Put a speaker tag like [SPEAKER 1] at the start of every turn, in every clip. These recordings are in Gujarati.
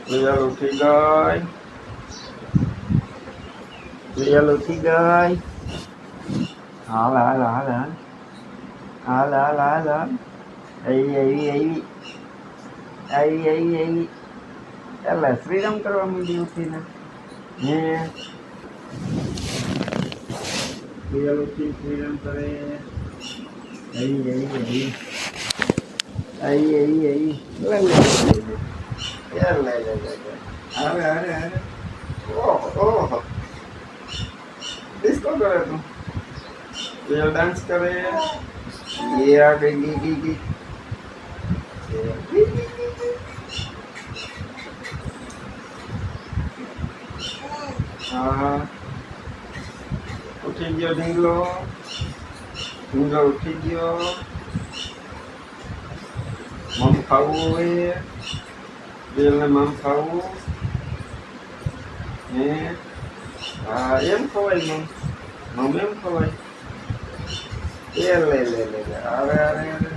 [SPEAKER 1] પ્રિયલ ઉઠી ગઈ. પ્રિયલ ઉઠી ગઈ. હાલ હાલ હાલ હાલ હાલ હાલ હાલ હાલ. આવી આવી આવી આવી આવી આવી. એટલે શ્રીરામ કરવા માંડી ઉઠીને. હે પ્રિયલ ઉઠી શ્રીરામ કરે. આવી આવી આવી આવી આવી આવી. લે લે યાર લે લે લે. અરે અરે અરે. ઓહો ઓહો. ડિસ્કો કરે તું. પ્રિયલ ડાન્સ કરે. ये आ गई गी हाँ उठी गयो ढींगलो ढींगलो उठी गयो मम खावू है बेल ने मम खावू है हाँ एम खवाय मम एम खवाय ये ले ले ले ले अरे अरे अरे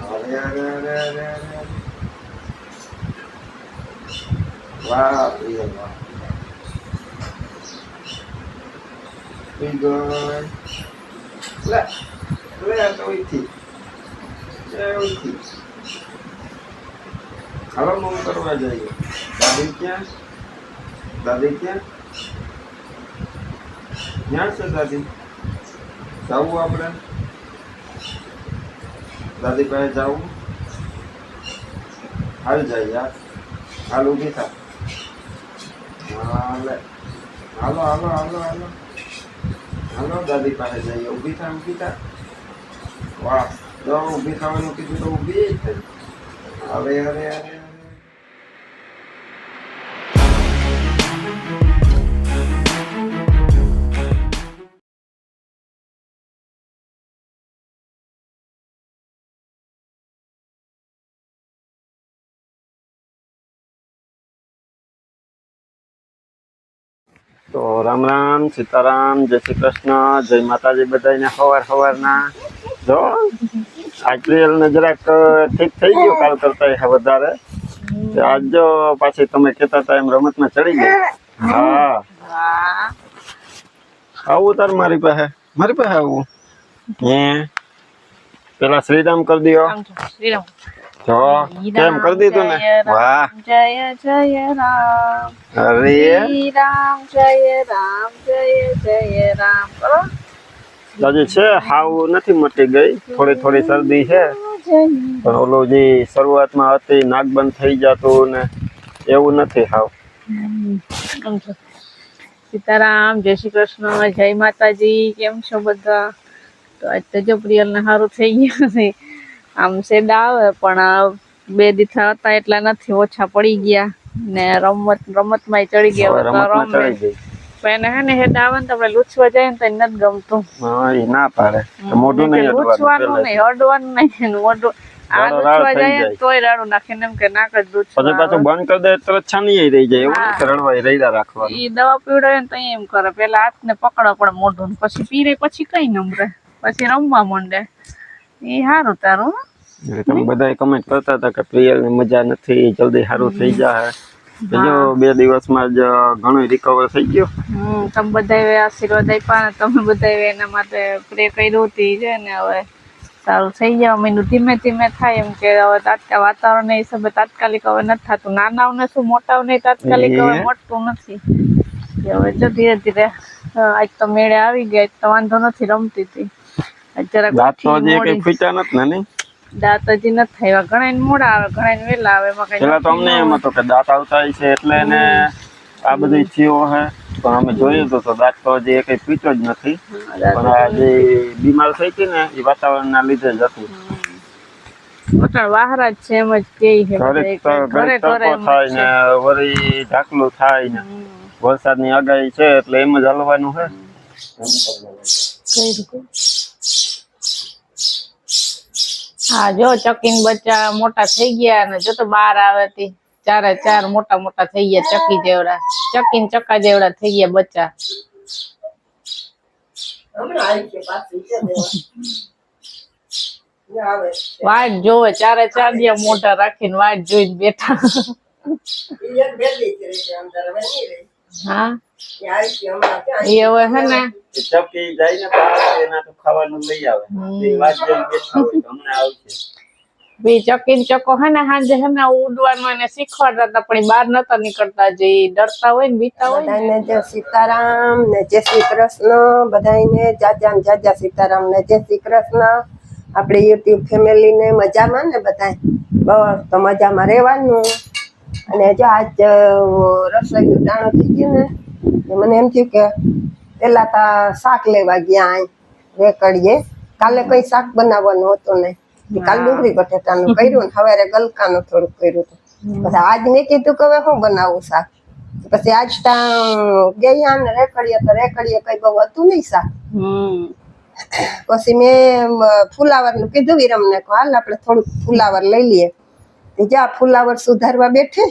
[SPEAKER 1] अरे अरे अरे अरे अरे वाह प्रिय वाह गई ले ले तो थी हेलो मम करवा जाइए दादी क्या यहाँ से दादी जाऊ આપણે દાદી પાસે જાવું હાલ જાય યાર હાલ ઊભી થા હાલે હાલો હાલો હાલો હાલો હાલો દાદી પાસે જઈએ ઊભી થા વાહ જો ઊભી થવાનું કીધું તો ઊભી જ થઈ અરે અરે અરે तो राम राम सीताराम जय श्री कृष्ण जय माताजी बधाईने सवार जो आज प्रियल ने जराक ठीक थई गयो काल करता है वधारे आज जो पाછી તમે કહેતા હતા એમ રમતમાં ચડી ગઈ હા આવું તાર મારી પાસે આવું હે પેલા શ્રીરામ કરી દિયો શ્રીરામ જો કેમ કરી દીધું ને વાહ
[SPEAKER 2] જય જય રામ
[SPEAKER 1] અરે
[SPEAKER 2] શ્રી રામ જય રામ કરો
[SPEAKER 1] દાદી છે હાવ નથી મટી ગઈ થોડી થોડી શરદી છે પણ ઓલો જે શરૂઆતમાં હતી નાક બંધ થઈ જતું ને એવું નથી હાવ
[SPEAKER 2] સીતારામ જય શ્રી કૃષ્ણ જય માતાજી કેમ છો બધા તો આજ તો જો પ્રિયલ ને સારું થઈ ગયું છે આમ સેડા આવે પણ 2 દિવસ હતા એટલા નથી ઓછા પડી ગયા ને રમતમાં ચડી ગયા પણ હે ને હેડ આવે ને તો આપણે લૂછવા જાય ને તો નથી ગમતું
[SPEAKER 1] એ ના પાડે મોઢું નહીં
[SPEAKER 2] લૂછવાનું નહીં અડવાનું નહીં મોઢું આ લૂછવા જાય તોય રાડું નાખે એમ કે નાક જ લૂછવા
[SPEAKER 1] પછી પાછું બંધ કરી દે તરત છાની રહી જાય એવું રડવાય રહીડા રાખવાનું
[SPEAKER 2] ઈ દવા પીવડાવે ને તો એમ કરે પેલા હાથને પકડવા પડે મોઢું પછી પીરે પછી કઈ નમરે પછી રમવા માંડે એ સારું તારું
[SPEAKER 1] તમે બધા કમેન્ટ કરતા હતા કે પ્રિયલ ને મજા નથી જલ્દી સારું થઈ જાય બીજો 2 દિવસમાં જ ઘણું રિકવર થઈ ગયો
[SPEAKER 2] તમે બધા આશીર્વાદ આપ્યા ને તમે બધા એના માટે પ્રે કર્યું હતી છે ને હવે સારું થઈ જવા માંડ્યું ધીમે ધીમે થાય એમ કે હવે વાતાવરણ હિસાબે તાત્કાલિક હવે નથી થતું નાનાઓને શું મોટાઓને તાત્કાલિક હવે મળતું નથી હવે જો ધીરે ધીરે આજ તો મેળે આવી ગયા તો વાંધો નથી રમતી હતી જરાક
[SPEAKER 1] દાંત તો જે કઈ ફૂટ્યા નથી ને
[SPEAKER 2] દાંત હજી નથી થયા ઘણા મોડા આવે ઘણા વેલા આવે એમાં કઈ
[SPEAKER 1] પેલા તો અમને એમ હતો કે દાંત આવતા છે એટલે એને આ બધી થયો હે પણ અમે જોયું તો દાંત તો હજી કઈ ફૂટ્યો જ નથી પણ આ જે બીમાર થઈ હતી ને એ વાતાવરણના લીધે જ હતું
[SPEAKER 2] વાહરા જ છે એમ જ કે
[SPEAKER 1] ઘરે થાય ને વળી ઢાકલું થાય ને વરસાદની આગાહી છે એટલે એમ જ હલવાનું છે
[SPEAKER 2] હા જો ચકીન બચ્ચા મોટા થઈ ગયા ને જો તો બહાર આવે તી 4 મોટા મોટા થઈ ગયા ચકી જેવડા ચકીન ચક્કા જેવડા થઈ ગયા બચ્ચા વાટ જોવે 4 દિવસ મોઢા રાખીને વાટ જોઈને બેઠા હા એ હવે હે ને
[SPEAKER 1] ચપટી જાય ને બહાર એના તો ખાવાનું લઈ આવે એ વાત જેમ બેઠા હોય તો હમણાં આવશે
[SPEAKER 2] બી ચકીન ચકો હે ને હાંજે હે ને ઉડવાનું એને શીખવાડતા હતા પણ બહાર નતા નીકળતા જે ડરતા હોય ને બીતા હોય ને
[SPEAKER 3] બધાને જય સીતારામ ને જય શ્રી કૃષ્ણ બધાને જાજા ને જાજા સીતારામ ને જય શ્રી કૃષ્ણ આપણે યુટ્યુબ ફેમિલી ને મજામાં ને બધા બસ તો મજામાં રહેવાનું અને જો આજ રસોઈનું ટાણું થઈ ગયું ને મને એમ થયું કે પેલા તો શાક લેવા ગયા રેકડીએ કાલે કઈ શાક બનાવવાનું હતું ને કાલ ડુંગળી બટેટાનું કર્યું ને સવારે ગલકાનું થોડુંક કર્યું હતું પછી આજ મેં કીધું કે હવે શું બનાવું શાક પછી આજ ગયા ને રેકડીએ કઈ બહુ હતું નહીં શાક પછી મેં ફુલાવર નું કીધું વિરમને હાલ આપણે થોડુંક ફુલાવર લઈ લઈએ જા ફુલાવર સુધારવા બેઠે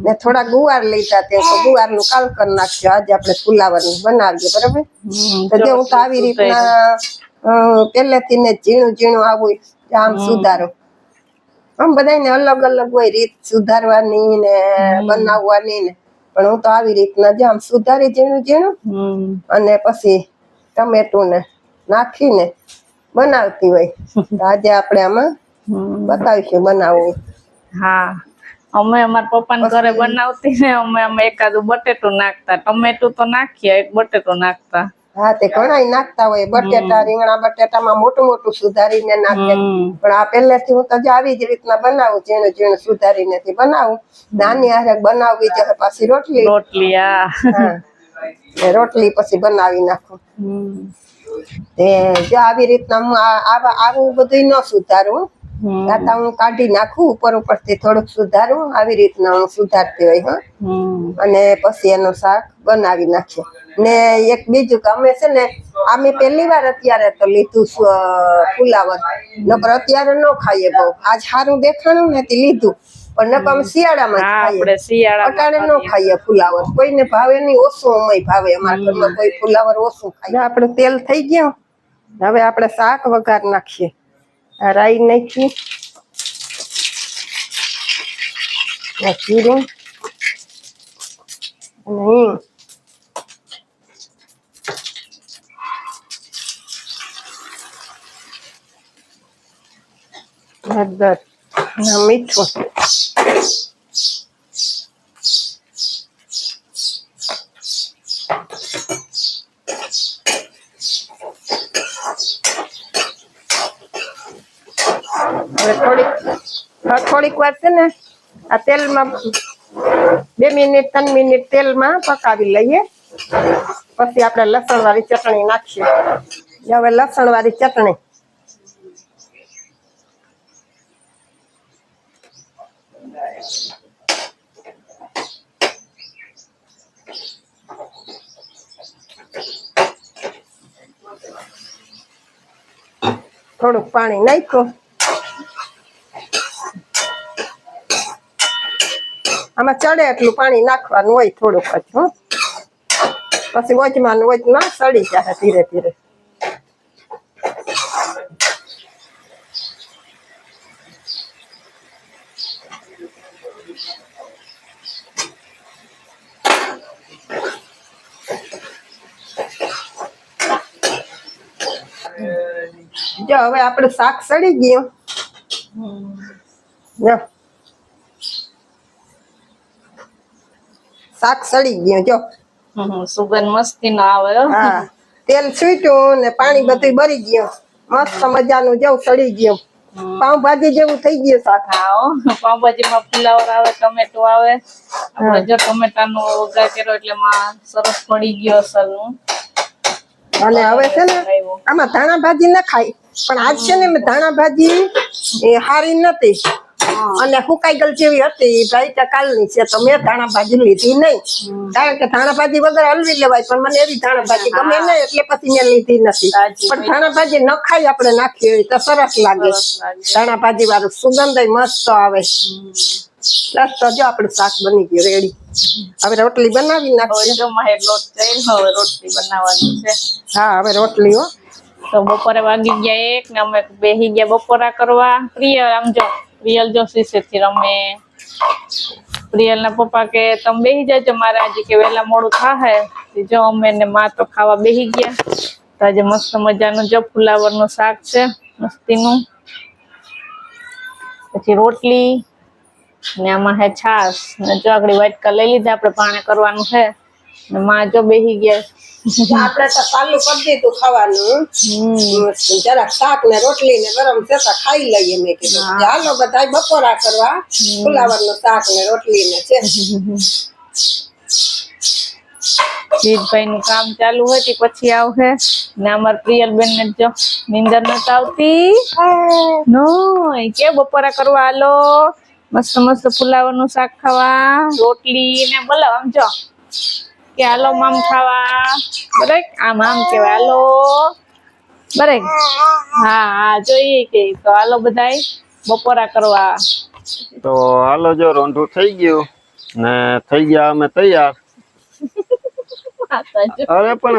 [SPEAKER 3] ને થોડા ગુવાર લીધા તે ગુવાર નું કાલ કરી નાખજો આજે આપણે ફુલાવર નું બનાવીએ બરાબર તો જે હું તો આવી રીતના પહેલેથી ને ઝીણું ઝીણું આવું આમ સુધારો આમ બધાને અલગ અલગ હોય રીત સુધારવાની ને બનાવવાની ને પણ હું તો આવી રીતના જ આમ સુધારી ઝીણું ઝીણું અને પછી ટમેટું ને નાખીને બનાવતી હોય તો આજે આપણે આમાં બતાવીશું બનાવવું
[SPEAKER 2] હા અમે અમારા પપ્પાને ઘરે બનાવતી ને અમે એકાદું બટેટું નાખતા ટમેટું તો નાખીએ એક બટેટું નાખતા
[SPEAKER 3] હા તે ઘણા નાખતા હોય બટેટા રીંગણા બટેટામાં મોટું મોટું સુધારીને નાખે પણ આ પહેલેથી હું તો આવી જ રીતના બનાવું ઝીણું ઝીણું સુધારીને બનાવું નાની હારે બનાવવી છે પાછી રોટલી રોટલી પછી બનાવી નાખું જો આવી રીતના હું આવું બધું ન સુધારું હું કાઢી નાખું ઉપરથી થોડુંક સુધારું આવી રીતના હું સુધારતી હોય અને પછી એનું શાક બનાવી નાખીએ ને એક બીજું કે અમે છે ને અમે પહેલી વાર અત્યારે તો લીધું ફુલાવર નકર અત્યારે ન ખાઈએ બહુ આજ સારું દેખાણું ને લીધું પણ નકર અમે શિયાળામાં અટાણે ન ખાઈએ ફુલાવર કોઈને ભાવે નહીં ઓછું અમાય ભાવે અમારા ઘરમાં કોઈ ફુલાવર ઓછું ખાય આપણું તેલ થઈ ગયું હવે આપણે શાક વઘાર નાખીએ રાઈ નાખી જીરું અને હળદર મીઠું હવે થોડીક વાર છે ને આ તેલમાં 2 મિનિટ 3 મિનિટ તેલમાં પકાવી લઈએ પછી આપણે લસણ વાળી ચટણી નાખીએ હવે લસણ વાળી ચટણી થોડુંક પાણી નાખ્યું આમાં ચડે એટલું પાણી નાખવાનું હોય થોડુંક જ પછી વચમાં સડી જાય ધીરે ધીરે જો હવે આપણું શાક સડી ગયું શાક સડી ગયું જો
[SPEAKER 2] સુગંધ મસ્તી નો આવે
[SPEAKER 3] હા તેલ છૂટ્યું ને પાણી બધું બળી ગયું મસ્ત મજાનું જેવું સડી ગયું પાવભાજી જેવું થઈ ગયું શાક
[SPEAKER 2] પાવભાજી માં ફુલાવર આવે ટમેટું આવે આપણે જો ટમેટાનો વઘાર કર્યો એટલે સરસ પડી ગયો અસલ નું
[SPEAKER 3] અને હવે છે ને આમાં ધાણા ભાજી ના ખાય પણ આજ છે ને ધાણા ભાજી એ હારી નથી અને હુકાઈ ગયેલ જેવી હતી ભાઈ કાલની છે તો મેં ધાણા ભાજી લીધી નહીં કારણ કે ધાણા ભાજી વગર હલવી લેવાય પણ મને એવી ધાણા ભાજી ગમે નહીં એટલે પછી મેં લીધી નથી પણ ધાણા ભાજી ન ખાઈ આપણે નાખીએ હોય તો સરસ લાગે ધાણા ભાજી વાળું સુગંધ મસ્ત આવે બસ તો જો આપણું શાક બની ગયું રેડી હવે રોટલી બનાવી નાખીએ
[SPEAKER 2] રોટલી બનાવવાની છે
[SPEAKER 3] હા હવે રોટલી હો
[SPEAKER 2] તો બપોરે વાગી ગયા 1 ને અમે બેસી ગયા બપોરા કરવા પ્રિય આમ જો પ્રિયલ જો શીશેથી રમે. પ્રિયલ ના પપ્પા કે તમે બેસી જાજો, મારે આજે કે વહેલા મોડું થાહે. જો અમે ને માં તો ખાવા બેસી ગયા. તો આજે મસ્ત મજાનું જો ફુલાવર નું શાક છે મસ્તીનું, પછી રોટલી ને આમાં હે છાશ ને જો આગળ વાટકા લઈ લીધા, આપણે પાણી કરવાનું છે ને માં જો બેસી ગયા.
[SPEAKER 3] આપણે તો ચાલુ કરી દીધું ખાવાનું, જરાક શાક ને રોટલી ને ગરમ થતા ખાઈ લઈએ. મેં કીધું હાલો બધા બપોરા કરવા, ફુલાવર નું શાક ને રોટલી ને છે.
[SPEAKER 2] જીતભાઈ નું કામ ચાલુ હોય તે પછી આવશે ને અમાર પ્રિયલ બેન ને જો નીંદર નથી આવતી. નો કે બપોરા કરવા હાલો, મસ્ત મસ્ત ફુલાવર નું શાક ખાવા, રોટલી ને બોલાવ આમ જો કે હાલો મામ ખાવા. બરાબર આમ આમ કેવાય હાલો, બરાબર. હા હા જોઈએ કે તો હાલો બધાય બપોરા કરવા.
[SPEAKER 1] તો હાલો જો રોંઢું થઈ ગયું ને થઈ ગયા અમે તૈયાર. અરે પણ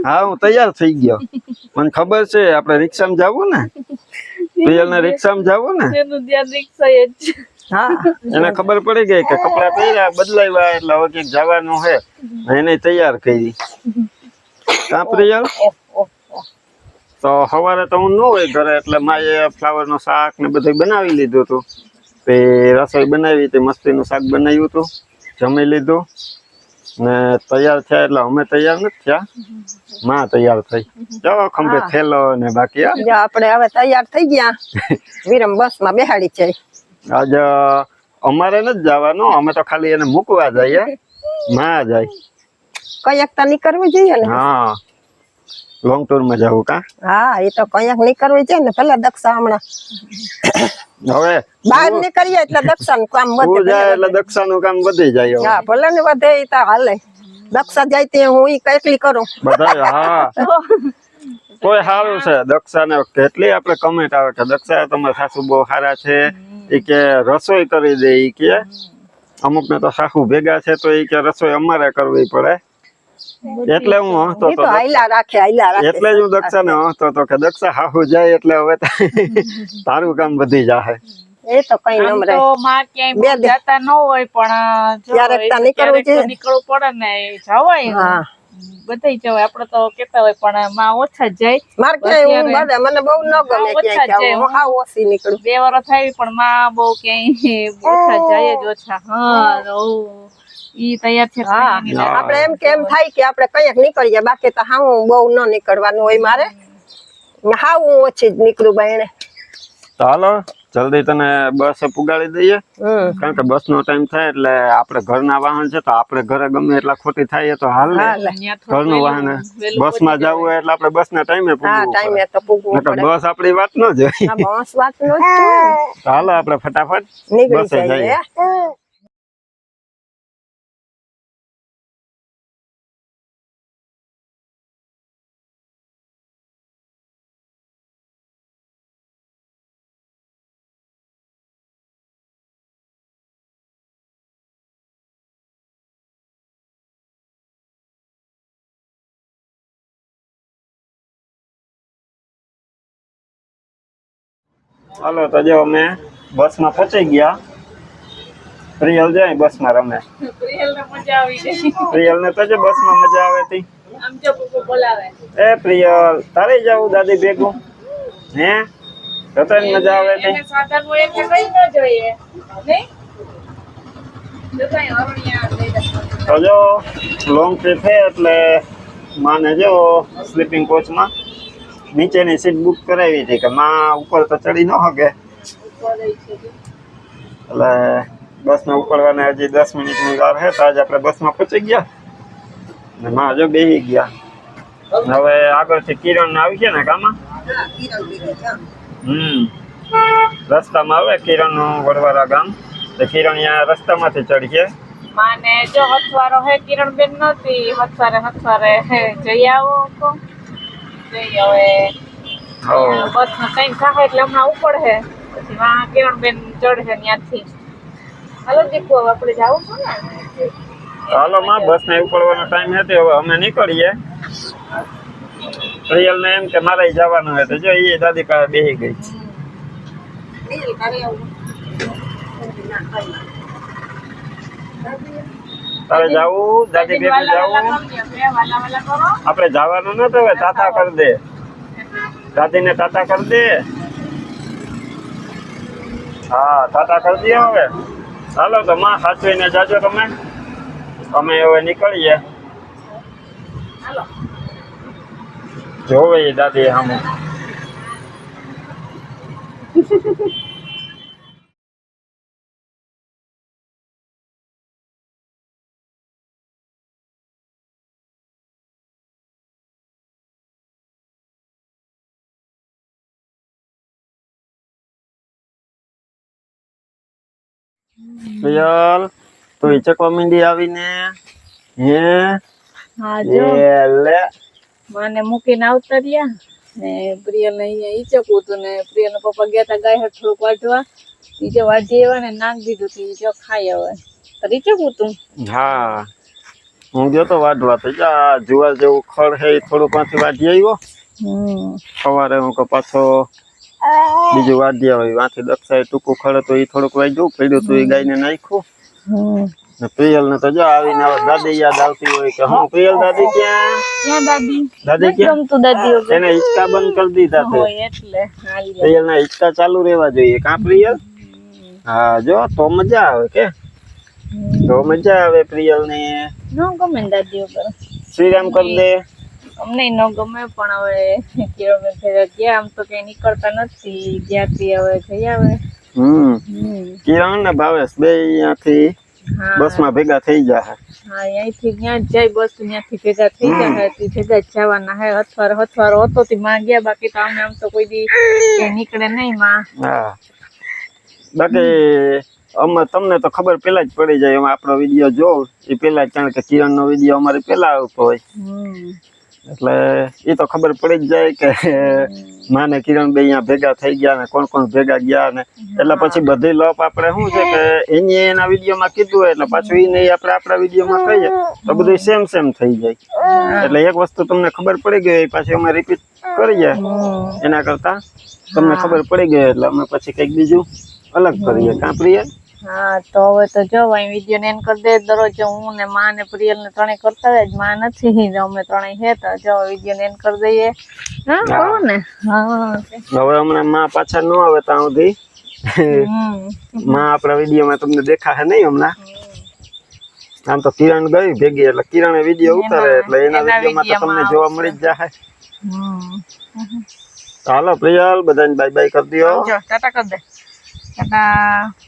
[SPEAKER 1] હા હું તૈયાર થઈ ગયો. મને ખબર છે આપણે રિક્ષામાં જવું ને, પ્રિયલ ને રિક્ષામાં જવું ને,
[SPEAKER 2] એનું ધ્યાન રિક્ષા એ જ.
[SPEAKER 3] હા
[SPEAKER 1] એને ખબર પડી ગઈ કે કપડા પહેર્યા બદલાવ્યા એટલે હવે ક્યાંક જવાનું છે, એને તૈયાર કરી. કા પ્રિયલ? તો સવારે તો હું ન હોય ઘરે એટલે માએ ફ્લાવર નું શાક ને બધું બનાવી લીધું હતું. તે રસોઈ બનાવી હતી, મસ્તીનું શાક બનાવ્યું હતું, જમી લીધું ને તૈયાર થયા. એટલે અમે તૈયાર નથી થયા, માં તૈયાર થઈ. ચાલો ખંભે થેલો ને બાકી
[SPEAKER 3] આપણે હવે તૈયાર થઈ ગયા. વિરમ બસ માં બેહાડી છે.
[SPEAKER 1] આજ અમારે નથી જવાનું, અમે તો ખાલી એને મૂકવા જઈએ. માં જાય
[SPEAKER 3] કયાક તો નીકળવું જોઈએ ને.
[SPEAKER 1] હા લોંગ ટૂર માં જવું કા?
[SPEAKER 3] હા એ તો કયાક નીકળવું જોઈએ ને. ભલે દક્ષા હમણાં
[SPEAKER 1] હવે
[SPEAKER 3] બહાર નીકળીએ એટલે દક્ષા નું કામ
[SPEAKER 1] તું
[SPEAKER 3] વધે.
[SPEAKER 1] જાય એટલે દક્ષા નું કામ વધી જાય. હવે
[SPEAKER 3] હા ભલે ને વધે એ તો હાલે. દક્ષા જાય તે હું ઈ કેટલી કરું.
[SPEAKER 1] બધા હા કોઈ સારું છે. દક્ષા ને કેટલી આપણે કમેન્ટ આવે કે દક્ષા તમારા સાસુ બહુ સારા છે, એ કે રસોઈ કરી દે. એ કે અમુક ને તો સાસુ ભેગા છે તો એ કે રસોઈ અમારે કરવી પડે. એટલે હું હસતો
[SPEAKER 3] ઈ
[SPEAKER 1] હતો,
[SPEAKER 3] તો હાઈલા રાખે.
[SPEAKER 1] એટલે જ હું દક્ષા ને હસતો હતો કે દક્ષા સાસુ જાય એટલે હવે તારું કામ વધી જાય.
[SPEAKER 3] એ તો કઈ
[SPEAKER 2] આમ
[SPEAKER 3] નમરે
[SPEAKER 2] તો માં ક્યાંય બહુ જાતા ન હોય પણ જો
[SPEAKER 3] ક્યારેક તો
[SPEAKER 2] ક્યારેક તો
[SPEAKER 3] નીકળવું
[SPEAKER 2] નીકળવું પડે ને જવાય.
[SPEAKER 3] હા
[SPEAKER 2] બધાય જવાય, આપણે તો કેતા હોય પણ માં ઓછા જ જાય.
[SPEAKER 3] મારે ક્યાંય હું બધે મને બહુ ન ગમે
[SPEAKER 2] ઓછા જ
[SPEAKER 3] ક્યાંય.
[SPEAKER 2] જાય.
[SPEAKER 3] હું હાવ ઓછી નીકળું.
[SPEAKER 2] 2 વર્ષ થાય પણ માં બહુ ક્યાંય ઓછા જાય જ ઓછા. હા ઈ તૈયાર છે.
[SPEAKER 3] હા આપણે એમ કે એમ થાય કે આપણે કયાક નીકળીએ, બાકી તો હા હું બહુ ન નીકળવાનું હોય મારે. હાવ હું ઓછી જ નીકળું બાયણે.
[SPEAKER 1] તો હાલો જલ્દી તને બસ પુગાડી દઈએ, કારણ કે બસ નો ટાઈમ થાય એટલે આપણે ઘરના વાહન છે તો આપણે ઘરે ગમે એટલા ખોટી થાય તો હાલ ઘરનું વાહન. બસ માં જવું હોય એટલે આપણે બસ ના ટાઈમે
[SPEAKER 3] હા ટાઈમે તો પૂગવું પડે.
[SPEAKER 1] બસ આપણી વાત ન જોઈ.
[SPEAKER 3] બસ વાત નો જ છે.
[SPEAKER 1] તો હાલો આપણે ફટાફટ
[SPEAKER 3] નીકળી
[SPEAKER 1] બસે જઈએ.
[SPEAKER 3] જઈએ.
[SPEAKER 1] હાલો તો જો અમે બસ માં પહોંચી ગયા. પ્રિયલ જાય બસ માં રમે.
[SPEAKER 2] પ્રિયલ ને મજા આવી ગઈ.
[SPEAKER 1] પ્રિયલ ને તો બસ માં મજા આવે તી.
[SPEAKER 2] આમ જો પપ્પા બોલાવે.
[SPEAKER 1] એ પ્રિયલ તારે જવું દાદી ભેગું? હે તો મજા આવે તી.
[SPEAKER 2] એને સાધન હોય એટલે કઈ ન જોઈએ નહીં. જો કઈ હરણિયા લઈ જતો.
[SPEAKER 1] તો જો લોંગ ટ્રીપ છે એટલે માને જો સ્લીપિંગ કોચમાં નીચેની સીટ બુક કરાવી હતી કે માં ઉપર તો ચડી ન શકે, એટલે બસમાં ઉપડવાને હજી 10 મિનિટની વાર છે. તો આજે આપણે બસમાં પહોંચી ગયા ને માં જો બેસી ગયા. હવે આગળથી કિરણ આવી ગયા ને કામાં. રસ્તામાં આવે કિરણ નું વડવારા ગામ. તો કિરણ અહીંયા રસ્તામાંથી ચડીએ.
[SPEAKER 2] માને જો હથવારો હે કિરણ બેન નતી, હથવારે હે જઈ આવો તો જઈ હવે બસ નો ટાઈમ થાય એટલે હમણાં ઉપડે પછી માં કિરણ બેન ચડે ત્યાંથી. હાલો દીકુ હવે આપણે જાવું છે ને.
[SPEAKER 1] હાલો માં બસ ને ઉપડવાનો ટાઈમ હતો, હવે અમે નીકળીએ. પ્રિયલ ને એમ કે મારે જવાનું હોય તો જો એ દાદી પાસે બેસી ગઈ. તારે જાવું દાદી ભેગું જાવું આપણે જવાનું નથી હવે તાતા કરી દે દાદીને તાતા કરી દે હા તાતા કરી દે હવે ચાલો તો માં સાચવીને જાજો તમે અમે હવે નીકળીએ જોવે દાદી સામે પ્રિયલ તું ઈચકવા માંડી આવીને હે
[SPEAKER 2] હા જો
[SPEAKER 1] લે
[SPEAKER 2] માને મૂકીને આવતા રહ્યા ને પ્રિયલ ને અહીંયા ઈચકવું હતું ને પ્રિયલ ના પપ્પા ગયા તા ગાય થોડુંક વાઢવા ઈ જો વાઢી આવ્યા ને નાખ દીધું તું ઈ જો ખાઈ હવે તો ઈચકવું તું
[SPEAKER 1] હા હું ગયો તો વાઢવા તો જા જુવાર જેવું ખડ હે ઈ થોડુંક માંથી વાઢી આવ્યો સવારે હું કે પાછો બીજું વાઢી આવ્યો વાંથી દક્ષાએ ટૂંકું ખડ તો એ થોડુંક વાઢ્યું પડ્યું તો એ ગાયને નાખ્યું ને પ્રિયલ ને તો જો આવીને દાદી યાદ આવતી હોય કે હું પ્રિયલ દાદી ક્યાં દાદી ક્યાં
[SPEAKER 2] ગમતું દાદી
[SPEAKER 1] એને હિંચકા બંધ કરી દીધા છે
[SPEAKER 2] હોય એટલે હાલી
[SPEAKER 1] પ્રિયલ ના હિંચકા ચાલુ રહેવા જોઈએ કા પ્રિયલ હા જો તો મજા આવે કે તો મજા આવે પ્રિયલ ને
[SPEAKER 2] ન ગમે ને દાદી ઉપર
[SPEAKER 1] શ્રીરામ કરી દે
[SPEAKER 2] અમને ન ગમે પણ હવે કિરણ ગયા આમ તો કઈ નીકળતા નથી ત્યાંથી હવે જઈ આવે
[SPEAKER 1] કિરણ ને ભાવેશ બે અહીંયાથી
[SPEAKER 2] હા
[SPEAKER 1] બસ માં ભેગા થઈ જાય
[SPEAKER 2] હા અહીંથી ત્યાં જ જાય બસ ત્યાંથી ભેગા થઈ જાય તે ભેગા જ જવાના હે હથવારો હતો તે માં ગયા બાકી તો આમ તો કોઈ દી ક્યાંય નીકળે નહીં માં
[SPEAKER 1] હા બાકી અમે તમને તો ખબર પેલા જ પડી જાય એમાં આપણો વિડીયો જોવ એ પેલા જ કારણ કે કિરણ નો વિડીયો અમારે પેલા આવતો હોય એટલે એ તો ખબર પડી જ જાય કે માને કિરણ બે અહીંયા ભેગા થઈ ગયા ને કોણ કોણ ભેગા ગયા ને એટલે પછી બધી લપ આપણે શું છે કે એને એના વિડીયોમાં કીધું હોય એટલે પાછું એ નહીં આપણે આપણા વિડીયોમાં કહીએ તો બધું સેમ થઈ જાય એટલે એક વસ્તુ તમને ખબર પડી ગઈ પાછી અમે રિપીટ કરીએ એના કરતા તમને ખબર પડી ગઈ એટલે અમે પછી કંઈક બીજું અલગ કરીએ કાં પ્રિય
[SPEAKER 2] હા તો હવે તો જો વિડીયો ને એન્ડ કરી દે દરરોજ હું ને માં ને પ્રિયલ ને ત્રણેય કરતા હોય માં નથી અમે ત્રણેય હે તો જો વિડીયો ને એન્ડ કરી દઈએ હા બરોબર ને હા
[SPEAKER 1] હવે હમણાં માં પાછા ન આવે ત્યાં સુધી માં આપણા વિડીયોમાં તમને દેખાશે નહીં હમણાં આમ તો કિરણ ગઈ ભેગી એટલે કિરણે વિડીયો ઉતારે એટલે એના વિડીયોમાં તો તમને જોવા મળી જ જાય ચાલો પ્રિયલ બધાને બાય બાય કરી દો
[SPEAKER 2] ટાટા કરી દે ટાટા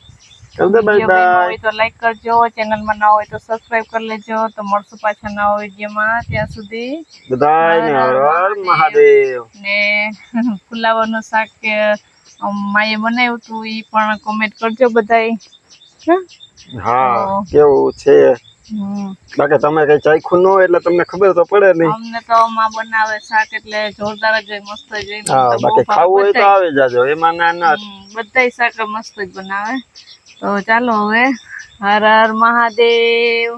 [SPEAKER 1] કર દે બાય બાય
[SPEAKER 2] તો લાઈક કરજો ચેનલ માં ના હોય તો સબસ્ક્રાઇબ કરી લેજો તો મળશું પાછા નવા વિડીયો માં ત્યાં સુધી
[SPEAKER 1] બધાને હર હર મહાદેવ
[SPEAKER 2] ને ફુલાવર નું શાક કે માએ બનાવ્યું હતું ઈ પણ કોમેન્ટ કરજો બધાય
[SPEAKER 1] હા કેવું છે બાકી તમે કઈ ચાખ્યું ન હોય એટલે તમને ખબર તો પડે નહીં
[SPEAKER 2] અમને તો માં બનાવે શાક એટલે જોરદાર જ હોય મસ્ત જ હોય
[SPEAKER 1] હા બાકી ખાવું હોય તો આવી જાજો એમાં ના
[SPEAKER 2] બધાય શાક મસ્ત જ બનાવે તો ચાલો હવે હર હર મહાદેવ